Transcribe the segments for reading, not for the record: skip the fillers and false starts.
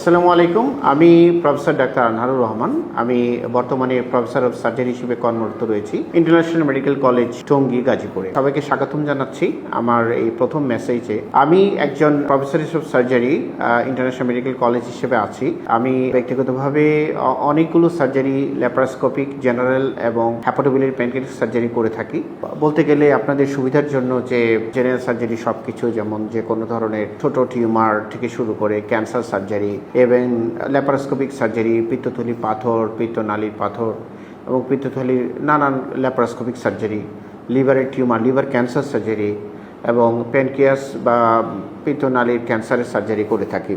আসসালামু আলাইকুম। আমি প্রফেসর ডাক্তার আনহারুর রহমান। আমি বর্তমানে প্রফেসর অফ সার্জারি হিসেবে কর্মরত রয়েছি ইন্টারন্যাশনাল মেডিকেল কলেজ টঙ্গী, গাজীপুরে। সবাইকে স্বাগতম জানাচ্ছি আমার এই প্রথম মেসেজে। আমি একজন professor of surgery international medical college হিসেবে আছি। আমি ব্যক্তিগতভাবে অনেকগুলো সার্জারি, ল্যাপারোস্কোপিক, জেনারেল এবং হ্যাপাটোবিলিয়ারি প্যানক্রিয়াটিক সার্জারি করে থাকি। বলতে গেলে আপনাদের সুবিধার জন্য যে জেনারেল সার্জারি সবকিছু, যেমন যে কোনো ধরনের ছোট টিউমার থেকে শুরু করে ক্যান্সার সার্জারি এবং ল্যাপারোস্কোপিক সার্জারি, পিত্তথলি পাথর, পিত্তনালীর পাথর এবং পিত্তথলির নানান ল্যাপারোস্কোপিক সার্জারি, লিভারের টিউমার, লিভার ক্যান্সার সার্জারি এবং প্যানক্রিয়াস বা পিত্তনালীর ক্যান্সারের সার্জারি করে থাকি।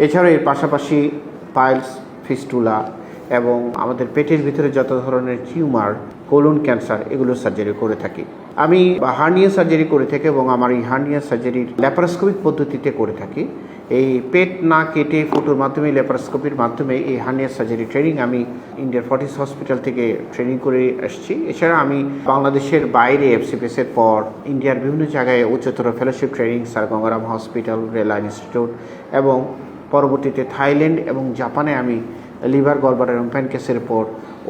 এছাড়াও এর পাশাপাশি পাইলস, ফিস্টুলা এবং আমাদের পেটের ভিতরে যত ধরনের টিউমার, কোলন ক্যান্সার, এগুলোর সার্জারি করে থাকি। আমি হার্নিয়া সার্জারি করে থাকি এবং আমার এই হার্নিয়া সার্জারির ল্যাপারোস্কোপিক পদ্ধতিতে করে থাকি। এই পেট না কেটে ফুটোর মাধ্যমে, ল্যাপারোস্কোপির মাধ্যমে এই হার্নিয়া সার্জারি ট্রেনিং আমি ইন্ডিয়ার ফর্টিস হসপিটাল থেকে ট্রেনিং করে আসছি। এছাড়া আমি বাংলাদেশের বাইরে এফসিপিএসের পর ইন্ডিয়ার বিভিন্ন জায়গায় উচ্চতর fellowship training, sir Gangaram hospital, rail line institute এবং পরবর্তীতে থাইল্যান্ড এবং জাপানে আমি লিভার, গলব্লাডার এবং প্যানক্রিয়াসের পর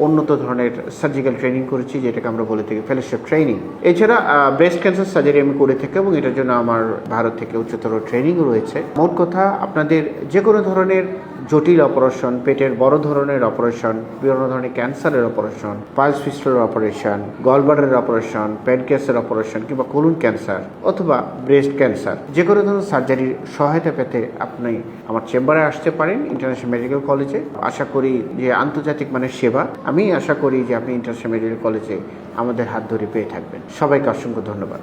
উন্নত ধরনের সার্জিক্যাল ট্রেনিং করেছি, যেটাকে আমরা বলে থাকি ফেলোশিপ ট্রেনিং। এছাড়া ব্রেস্ট ক্যান্সার সার্জারি আমি করে থাকি এবং এটার জন্য আমার ভারত থেকে উচ্চতর ট্রেনিংও রয়েছে। মোট কথা, আপনাদের যে কোনো ধরনের জটিল অপারেশন, পেটের বড় ধরনের অপারেশন, বিভিন্ন ধরনের ক্যান্সারের অপারেশন, পাইলস ফিস্টুলার অপারেশন, গলব্লাডারের অপারেশন, প্যানক্রিয়াসের অপারেশন কিংবা কোলন ক্যান্সার অথবা ব্রেস্ট ক্যান্সার, যে কোনো ধরনের সার্জারির সহায়তা পেতে আপনি আমার চেম্বারে আসতে পারেন ইন্টারন্যাশনাল মেডিকেল কলেজে। আশা করি যে আন্তর্জাতিক মানের সেবা, আমি আশা করি যে আপনি ইন্টারন্যাশনাল মেডিকেল কলেজে আমাদের হাত ধরে পেয়ে থাকবেন। সবাইকে অসংখ্য ধন্যবাদ।